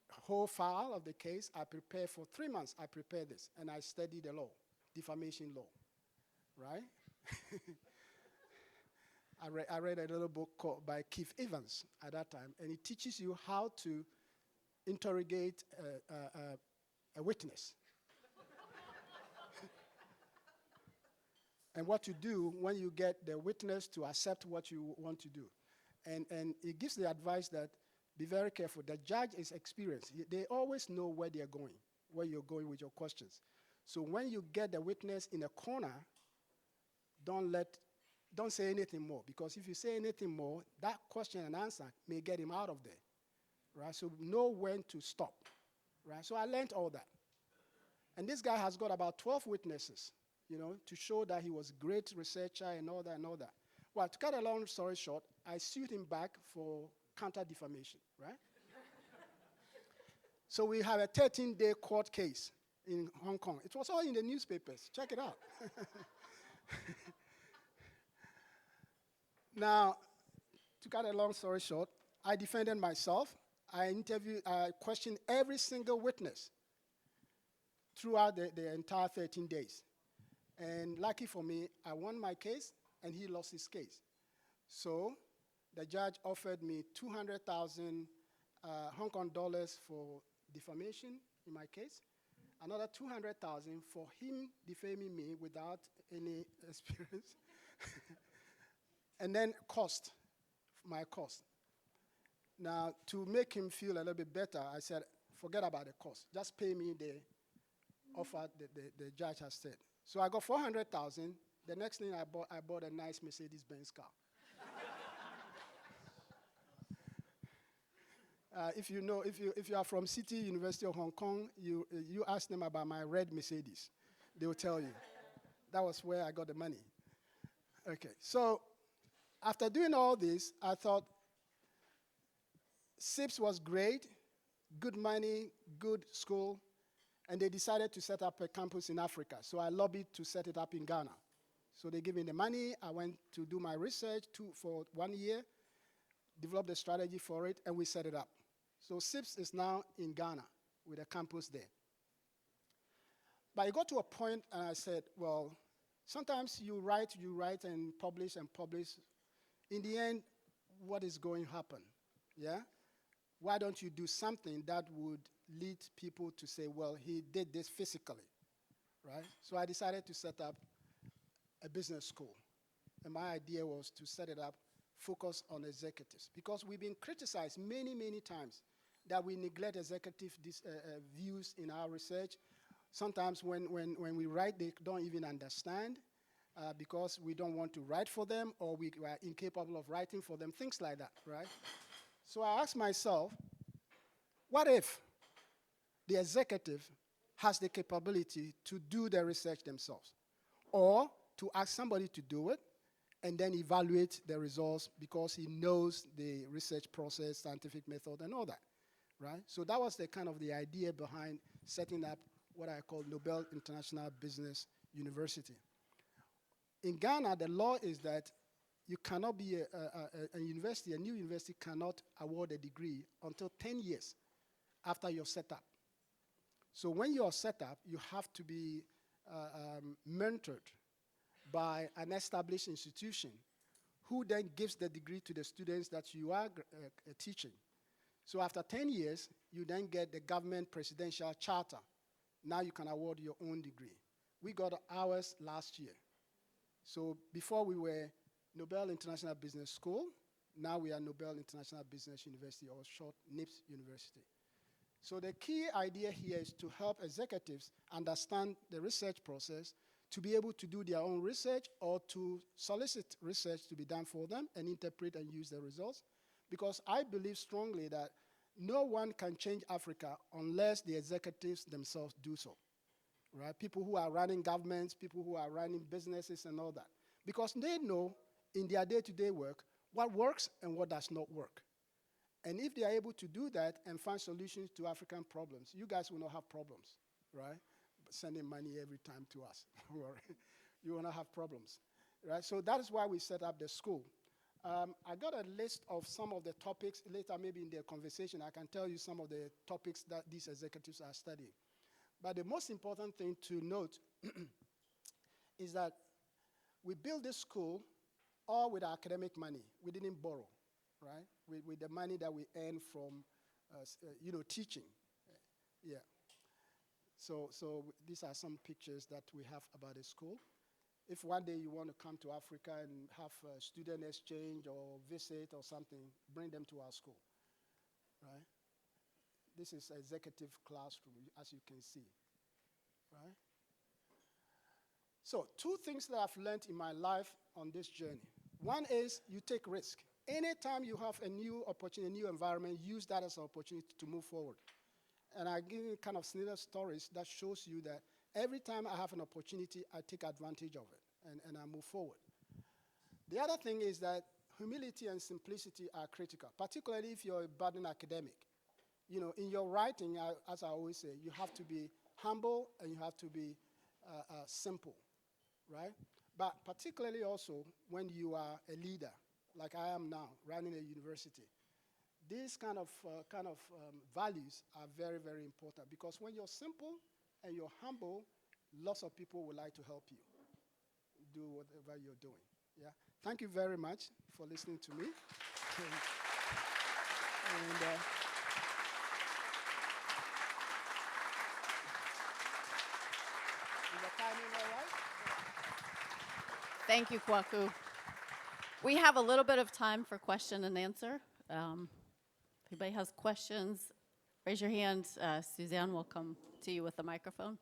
whole file of the case. I prepare for 3 months. I prepare this, and I study the law, defamation law, right? I read a little book called by Keith Evans at that time, and it teaches you how to interrogate a witness. And what to do when you get the witness to accept what you want to do. And it gives the advice that be very careful. The judge is experienced. They always know where they're going, where you're going with your questions. So when you get the witness in a corner, don't say anything more, because if you say anything more, that question and answer may get him out of there, right? So know when to stop, right? So I learned all that. And this guy has got about 12 witnesses, to show that he was a great researcher and all that and all that. Well, to cut a long story short, I sued him back for counter-defamation, right? So we have a 13-day court case in Hong Kong. It was all in the newspapers. Check it out. Now, to cut a long story short, I defended myself. I questioned every single witness throughout the entire 13 days. And lucky for me, I won my case, and he lost his case. So the judge offered me 200,000 Hong Kong dollars for defamation in my case, another 200,000 for him defaming me without any experience, and then my cost. Now, to make him feel a little bit better, I said, forget about the cost. Just pay me the offer the judge has said. So I got 400,000. The next thing I bought a nice Mercedes-Benz car. If you are from City University of Hong Kong, you ask them about my red Mercedes. They will tell you. That was where I got the money. Okay, so after doing all this, I thought SIPS was great, good money, good school, and they decided to set up a campus in Africa. So I lobbied to set it up in Ghana. So they gave me the money. I went to do my research for 1 year, developed a strategy for it, and we set it up. So SIPS is now in Ghana with a campus there. But I got to a point and I said, well, sometimes you write and publish. In the end, what is going to happen? Yeah? Why don't you do something that would lead people to say, well, he did this physically, right? So I decided to set up a business school. And my idea was to set it up, focus on executives. Because we've been criticized many, many times that we neglect executive views in our research. Sometimes when we write, they don't even understand because we don't want to write for them or we are incapable of writing for them, things like that, right? So I asked myself, what if the executive has the capability to do the research themselves? Or to ask somebody to do it and then evaluate the results because he knows the research process, scientific method, and all that, right? So that was the kind of the idea behind setting up what I call Nobel International Business University. In Ghana, the law is that you cannot be a university, a new university cannot award a degree until 10 years after you're set up. So when you're set up, you have to be mentored by an established institution who then gives the degree to the students that you are teaching. So after 10 years, you then get the government presidential charter. Now you can award your own degree. We got ours last year. So before we were Nobel International Business School, now we are Nobel International Business University, or short NiBS University. So the key idea here is to help executives understand the research process, to be able to do their own research or to solicit research to be done for them and interpret and use the results. Because I believe strongly that no one can change Africa unless the executives themselves do so, right? People who are running governments, people who are running businesses and all that. Because they know in their day-to-day work what works and what does not work. And if they are able to do that and find solutions to African problems, you guys will not have problems, right? Sending money every time to us. You will not have problems, right? So that is why we set up the school. I got a list of some of the topics. Later, maybe in the conversation, I can tell you some of the topics that these executives are studying. But the most important thing to note is that we built this school all with our academic money. We didn't borrow, right? With the money that we earn from, teaching. Yeah. So these are some pictures that we have about the school. If one day you want to come to Africa and have a student exchange or visit or something, bring them to our school, right? This is an executive classroom, as you can see, right? So 2 things that I've learned in my life on this journey. One is you take risk. Anytime you have a new opportunity, a new environment, use that as an opportunity to move forward. And I give you kind of snippet stories that shows you that every time I have an opportunity, I take advantage of it and I move forward. The other thing is that humility and simplicity are critical, particularly if you're a budding academic. You know, in your writing, as I always say, you have to be humble and you have to be simple, right? But particularly also when you are a leader, like I am now, running a university. These kind of values are very, very important because when you're simple and you're humble, lots of people would like to help you do whatever you're doing. Yeah. Thank you very much for listening to me. Is the timing all right? Thank you, Kwaku. We have a little bit of time for question and answer. If anybody has questions, raise your hand. Suzanne will come to you with the microphone.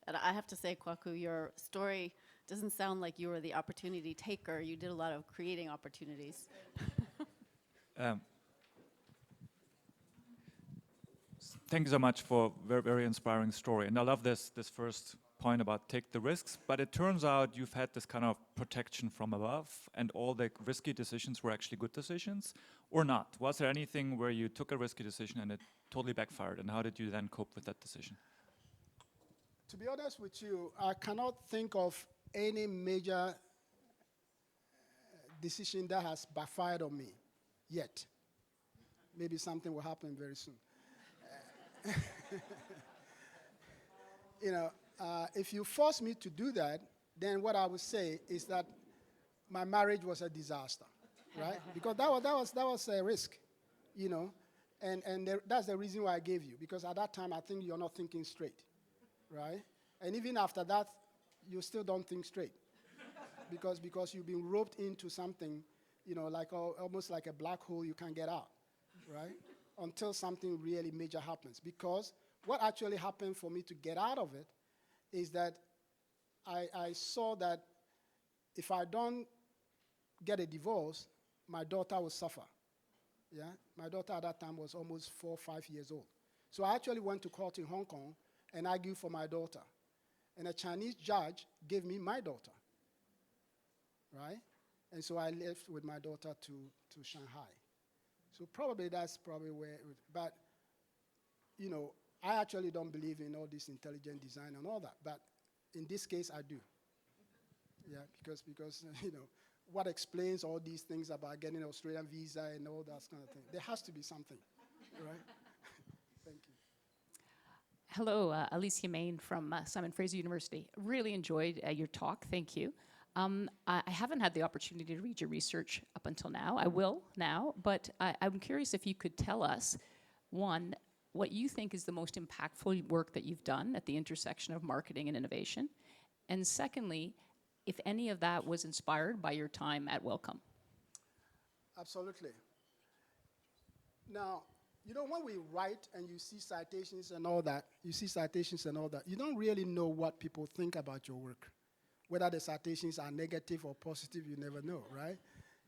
And I have to say, Kwaku, your story doesn't sound like you were the opportunity taker. You did a lot of creating opportunities. Thank you so much for a very, very inspiring story. And I love this first point about take the risks, but it turns out you've had this kind of protection from above and all the risky decisions were actually good decisions or not. Was there anything where you took a risky decision and it totally backfired, and how did you then cope with that decision? To be honest with you, I cannot think of any major decision that has backfired on me yet. Maybe something will happen very soon. You know, if you force me to do that, then what I would say is that my marriage was a disaster, right? Because that was a risk, you know, and that's the reason why I gave you. Because at that time, I think you're not thinking straight, right? And even after that, you still don't think straight, because you've been roped into something, you know, like almost like a black hole you can't get out, right? Until something really major happens. Because what actually happened for me to get out of it is that I saw that if I don't get a divorce, my daughter will suffer. Yeah, my daughter at that time was almost 4 or 5 years old. So I actually went to court in Hong Kong and argued for my daughter. And a Chinese judge gave me my daughter, right? And so I left with my daughter to Shanghai. So probably that's probably where, but, you know, I actually don't believe in all this intelligent design and all that, but in this case, I do. Yeah, because you know, what explains all these things about getting an Australian visa and all that kind of thing? There has to be something, right? Thank you. Hello, Alicia Main from Simon Fraser University. Really enjoyed your talk, thank you. I haven't had the opportunity to read your research up until now. I will now, but I'm curious if you could tell us, one, what you think is the most impactful work that you've done at the intersection of marketing and innovation, and secondly, if any of that was inspired by your time at Wellcome. Absolutely. Now, you know, when we write and you see citations and all that, you don't really know what people think about your work. Whether the citations are negative or positive, you never know, right?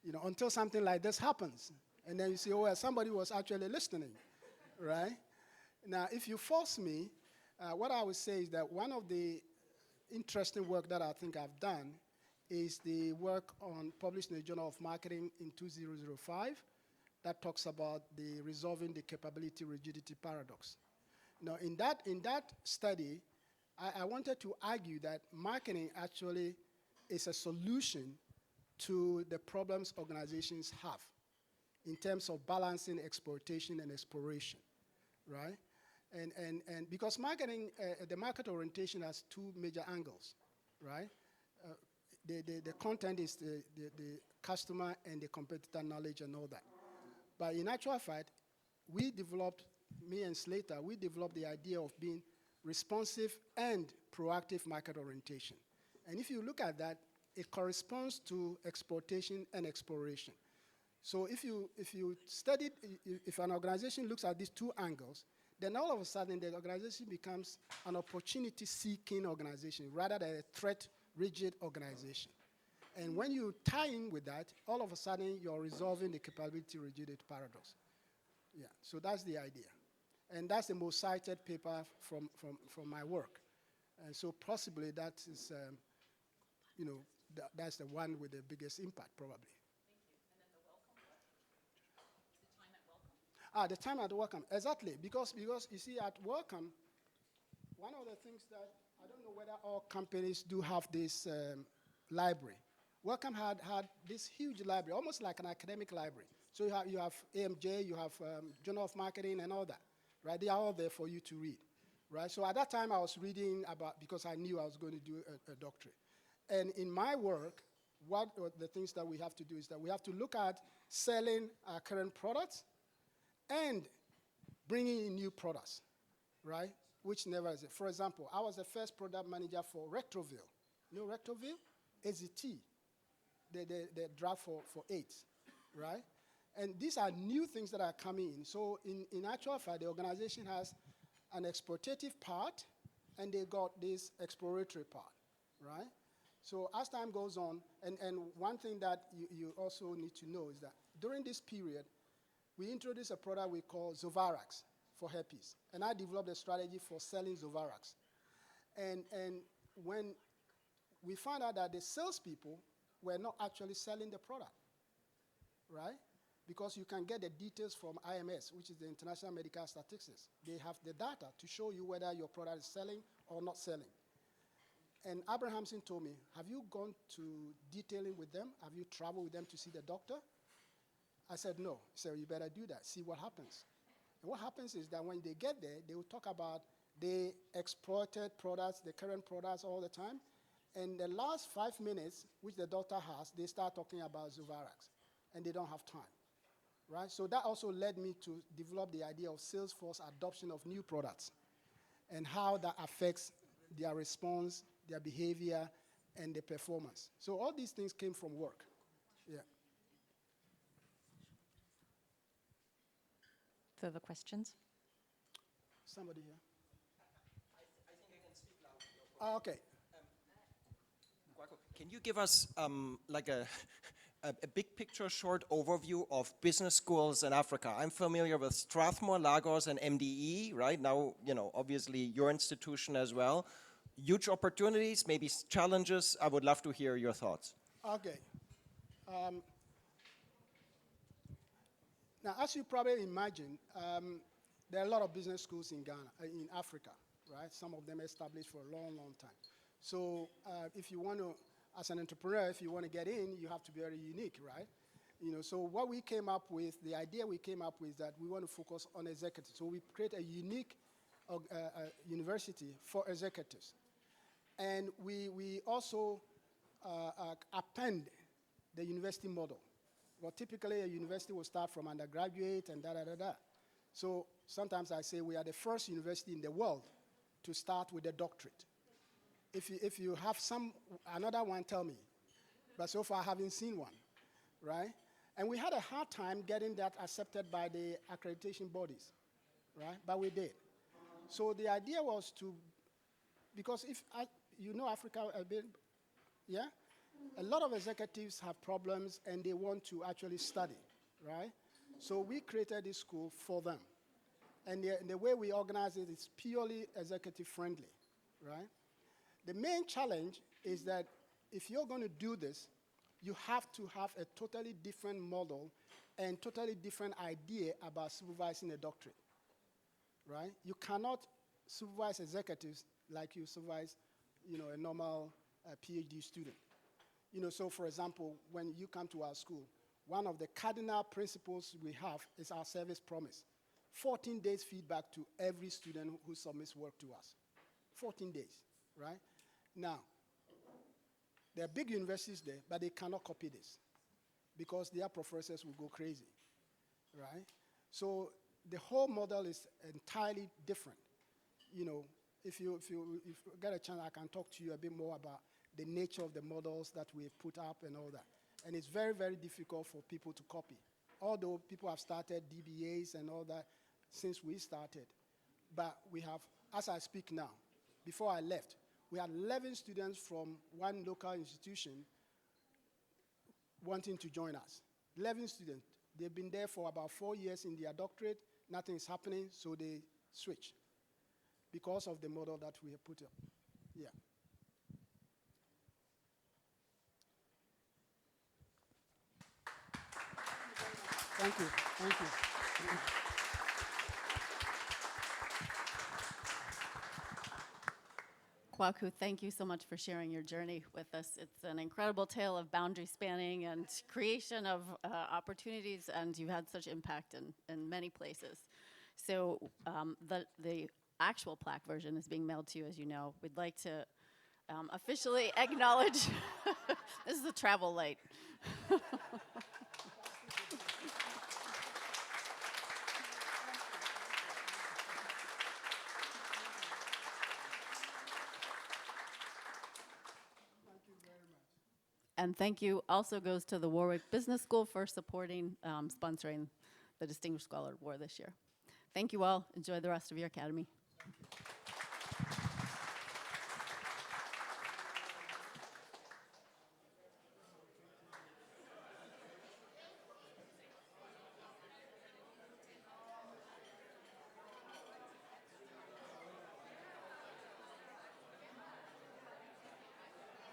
You know, until something like this happens. And then you say, oh, well, somebody was actually listening, right? Now, if you force me, what I would say is that one of the interesting work that I think I've done is the work published in the Journal of Marketing in 2005 that talks about the resolving the capability rigidity paradox. Now, in that study, I wanted to argue that marketing actually is a solution to the problems organizations have in terms of balancing exploitation and exploration, right? And because marketing, the market orientation has two major angles, right? The content is the customer and the competitor knowledge and all that. But in actual fact, me and Slater, we developed the idea of being responsive and proactive market orientation. And if you look at that, it corresponds to exploitation and exploration. So if an organization looks at these two angles, then all of a sudden the organization becomes an opportunity-seeking organization rather than a threat-rigid organization. And when you tie in with that, all of a sudden you're resolving the capability rigidity paradox. Yeah, so that's the idea. And that's the most cited paper from my work. And so possibly that is, you know, that's the one with the biggest impact, probably. Thank you. And then the Wellcome, the time at Wellcome. The time at Wellcome, exactly. Because you see, at Wellcome, one of the things that, I don't know whether all companies do have this library. Wellcome had this huge library, almost like an academic library. So you have AMJ, you have Journal of Marketing and all that, right? They are all there for you to read, right? So at that time I was reading about, because I knew I was going to do a doctorate. And in my work, what the things that we have to do is that we have to look at selling our current products and bringing in new products, right? Which never is it. For example, I was the first product manager for Rectovil. You know Rectovil? AZT, the drug for AIDS, right? And these are new things that are coming in. So in actual fact, the organization has an exploitative part, and they got this exploratory part, right? So as time goes on, and one thing that you also need to know is that during this period, we introduced a product we call Zovirax for herpes. And I developed a strategy for selling Zovarax. And when we found out that the salespeople were not actually selling the product, right? Because you can get the details from IMS, which is the International Medical Statistics. They have the data to show you whether your product is selling or not selling. And Abrahamson told me, have you gone to detailing with them? Have you traveled with them to see the doctor? I said, no. He said, you better do that, see what happens. And what happens is that when they get there, they will talk about the exploited products, the current products all the time. And the last 5 minutes, which the doctor has, they start talking about Zovarax, and they don't have time. Right? So that also led me to develop the idea of Salesforce adoption of new products and how that affects their response, their behavior, and their performance. So all these things came from work. Yeah. Further questions? Somebody here? I think I can speak loudly. Oh, okay. Kwaku, can you give us like a big picture short overview of business schools in Africa? I'm familiar with Strathmore, Lagos, and MDE, right? Now, you know, obviously your institution as well. Huge opportunities, maybe challenges. I would love to hear your thoughts. Okay. Now, as you probably imagine, there are a lot of business schools in Ghana, in Africa, right? Some of them established for a long, long time. So if you want to, as an entrepreneur, if you want to get in, you have to be very unique, right? You know, so what we came up with, the idea we came up with is that we want to focus on executives. So we create a unique university for executives. And we also append the university model. Well, typically a university will start from undergraduate and da-da-da-da. So sometimes I say we are the first university in the world to start with a doctorate. If you have another one, tell me. But so far I haven't seen one, right? And we had a hard time getting that accepted by the accreditation bodies, right? But we did. So the idea was because you know Africa a bit, yeah? A lot of executives have problems and they want to actually study, right? So we created this school for them. And the way we organize it is purely executive friendly, right? The main challenge is that if you're going to do this, you have to have a totally different model and totally different idea about supervising a doctorate, right? You cannot supervise executives like you supervise, you know, a normal PhD student. You know, so for example, when you come to our school, one of the cardinal principles we have is our service promise. 14 days feedback to every student who submits work to us. 14 days, right? Now, there are big universities there, but they cannot copy this because their professors will go crazy, right? So the whole model is entirely different. You know, if you get a chance, I can talk to you a bit more about the nature of the models that we put up and all that. And it's very, very difficult for people to copy. Although people have started DBAs and all that since we started. But we have, as I speak now, before I left, we had 11 students from one local institution wanting to join us. 11 students. They've been there for about 4 years in their doctorate. Nothing is happening, so they switch because of the model that we have put up. Yeah. Thank you. Thank you. Kwaku, thank you so much for sharing your journey with us. It's an incredible tale of boundary spanning and creation of opportunities, and you've had such impact in many places. So the actual plaque version is being mailed to you, as you know. We'd like to officially acknowledge, this is a travel light. And thank you also goes to the Warwick Business School for supporting, sponsoring the Distinguished Scholar Award this year. Thank you all. Enjoy the rest of your academy.